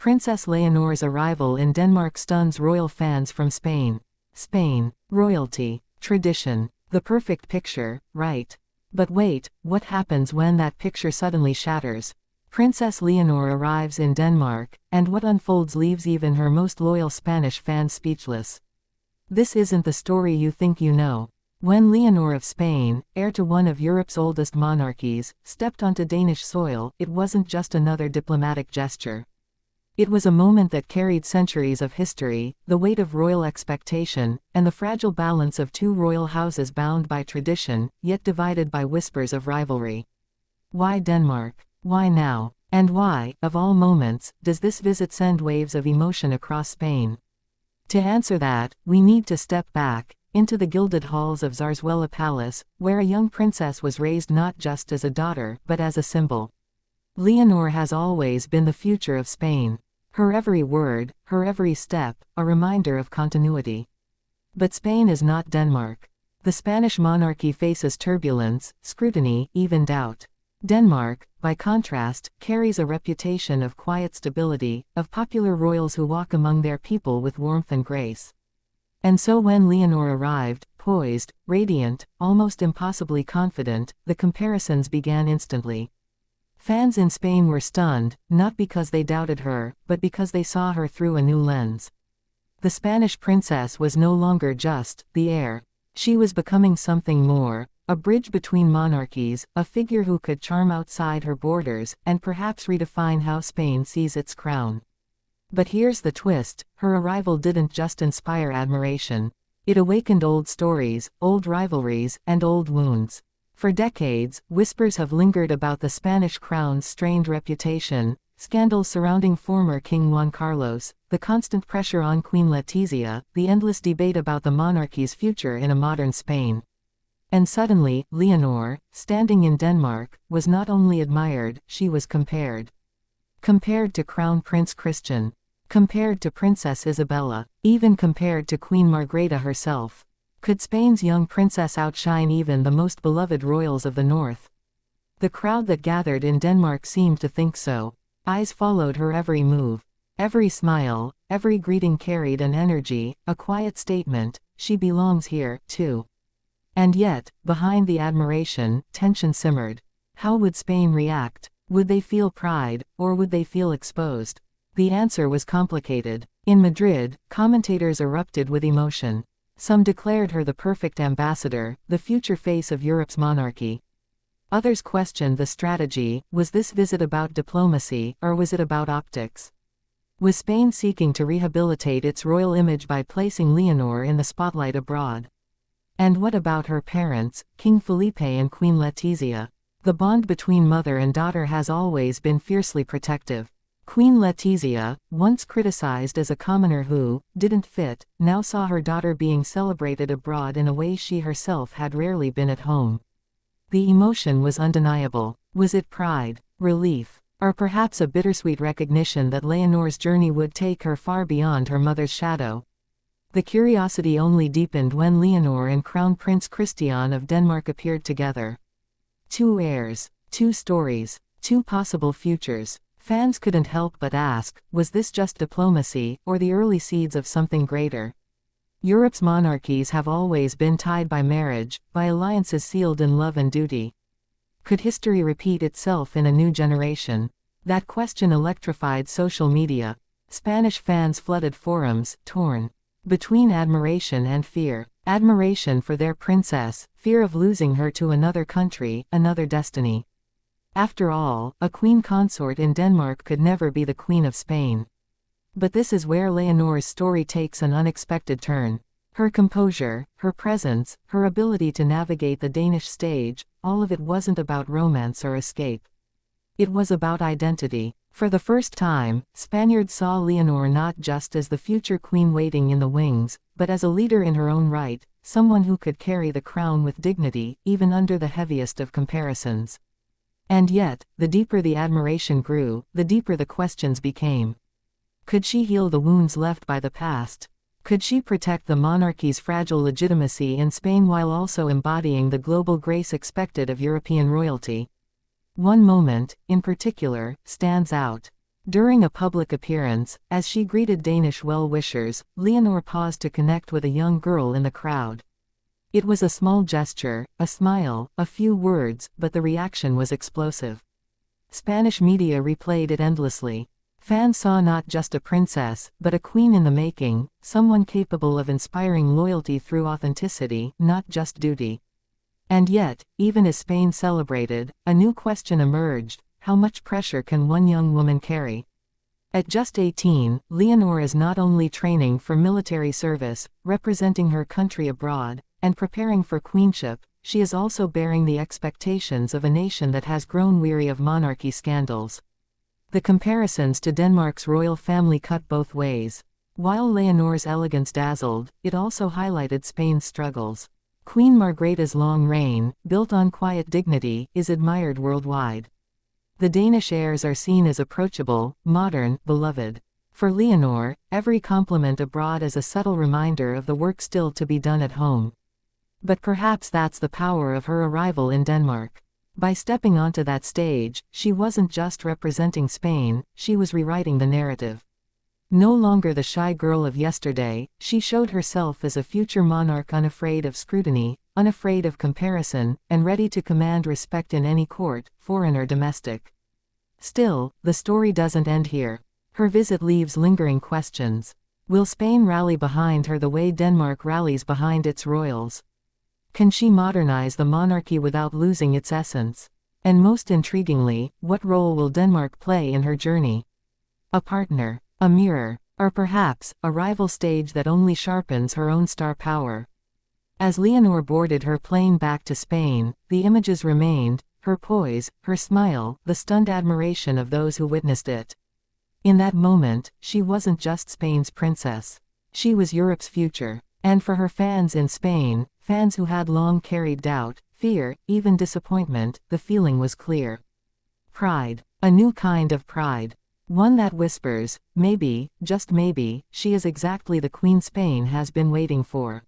Princess Leonor's arrival in Denmark stuns royal fans from Spain. Spain, royalty, tradition, the perfect picture, right? But wait, what happens when that picture suddenly shatters? Princess Leonor arrives in Denmark, and what unfolds leaves even her most loyal Spanish fans speechless. This isn't the story you think you know. When Leonor of Spain, heir to one of Europe's oldest monarchies, stepped onto Danish soil, it wasn't just another diplomatic gesture. It was a moment that carried centuries of history, the weight of royal expectation, and the fragile balance of two royal houses bound by tradition, yet divided by whispers of rivalry. Why Denmark? Why now? And why, of all moments, does this visit send waves of emotion across Spain? To answer that, we need to step back, into the gilded halls of Zarzuela Palace, where a young princess was raised not just as a daughter, but as a symbol. Leonor has always been the future of Spain. Her every word, her every step, a reminder of continuity. But Spain is not Denmark. The Spanish monarchy faces turbulence, scrutiny, even doubt. Denmark, by contrast, carries a reputation of quiet stability, of popular royals who walk among their people with warmth and grace. And so when Leonor arrived, poised, radiant, almost impossibly confident, the comparisons began instantly. Fans in Spain were stunned, not because they doubted her, but because they saw her through a new lens. The Spanish princess was no longer just the heir. She was becoming something more, a bridge between monarchies, a figure who could charm outside her borders, and perhaps redefine how Spain sees its crown. But here's the twist, her arrival didn't just inspire admiration. It awakened old stories, old rivalries, and old wounds. For decades, whispers have lingered about the Spanish crown's strained reputation, scandals surrounding former King Juan Carlos, the constant pressure on Queen Letizia, the endless debate about the monarchy's future in a modern Spain. And suddenly, Leonor, standing in Denmark, was not only admired, she was compared. Compared to Crown Prince Christian. Compared to Princess Isabella. Even compared to Queen Margrethe herself. Could Spain's young princess outshine even the most beloved royals of the north? The crowd that gathered in Denmark seemed to think so. Eyes followed her every move. Every smile, every greeting carried an energy, a quiet statement, she belongs here, too. And yet, behind the admiration, tension simmered. How would Spain react? Would they feel pride, or would they feel exposed? The answer was complicated. In Madrid, commentators erupted with emotion. Some declared her the perfect ambassador, the future face of Europe's monarchy. Others questioned the strategy. Was this visit about diplomacy, or was it about optics? Was Spain seeking to rehabilitate its royal image by placing Leonor in the spotlight abroad? And what about her parents, King Felipe and Queen Letizia? The bond between mother and daughter has always been fiercely protective. Queen Letizia, once criticized as a commoner who didn't fit, now saw her daughter being celebrated abroad in a way she herself had rarely been at home. The emotion was undeniable. Was it pride, relief, or perhaps a bittersweet recognition that Leonor's journey would take her far beyond her mother's shadow? The curiosity only deepened when Leonor and Crown Prince Christian of Denmark appeared together. Two heirs, two stories, two possible futures. Fans couldn't help but ask, was this just diplomacy, or the early seeds of something greater? Europe's monarchies have always been tied by marriage, by alliances sealed in love and duty. Could history repeat itself in a new generation? That question electrified social media. Spanish fans flooded forums, torn between admiration and fear. Admiration for their princess, fear of losing her to another country, another destiny. After all, a queen consort in Denmark could never be the Queen of Spain. But this is where Leonor's story takes an unexpected turn. Her composure, her presence, her ability to navigate the Danish stage, all of it wasn't about romance or escape. It was about identity. For the first time, Spaniards saw Leonor not just as the future queen waiting in the wings, but as a leader in her own right, someone who could carry the crown with dignity, even under the heaviest of comparisons. And yet, the deeper the admiration grew, the deeper the questions became. Could she heal the wounds left by the past? Could she protect the monarchy's fragile legitimacy in Spain while also embodying the global grace expected of European royalty? One moment, in particular, stands out. During a public appearance, as she greeted Danish well-wishers, Leonor paused to connect with a young girl in the crowd. It was a small gesture, a smile, a few words, but the reaction was explosive. Spanish media replayed it endlessly. Fans saw not just a princess, but a queen in the making, someone capable of inspiring loyalty through authenticity, not just duty. And yet, even as Spain celebrated, a new question emerged: how much pressure can one young woman carry? At just 18, Leonor is not only training for military service, representing her country abroad, and preparing for queenship, she is also bearing the expectations of a nation that has grown weary of monarchy scandals. The comparisons to Denmark's royal family cut both ways. While Leonor's elegance dazzled, it also highlighted Spain's struggles. Queen Margrethe's long reign, built on quiet dignity, is admired worldwide. The Danish heirs are seen as approachable, modern, beloved. For Leonor, every compliment abroad is a subtle reminder of the work still to be done at home. But perhaps that's the power of her arrival in Denmark. By stepping onto that stage, she wasn't just representing Spain, she was rewriting the narrative. No longer the shy girl of yesterday, she showed herself as a future monarch unafraid of scrutiny, unafraid of comparison, and ready to command respect in any court, foreign or domestic. Still, the story doesn't end here. Her visit leaves lingering questions. Will Spain rally behind her the way Denmark rallies behind its royals? Can she modernize the monarchy without losing its essence? And most intriguingly, what role will Denmark play in her journey? A partner, a mirror, or perhaps, a rival stage that only sharpens her own star power? As Leonor boarded her plane back to Spain, the images remained: her poise, her smile, the stunned admiration of those who witnessed it. In that moment, she wasn't just Spain's princess. She was Europe's future. And for her fans in Spain, fans who had long carried doubt, fear, even disappointment, the feeling was clear. Pride. A new kind of pride. One that whispers, maybe, just maybe, she is exactly the Queen Spain has been waiting for.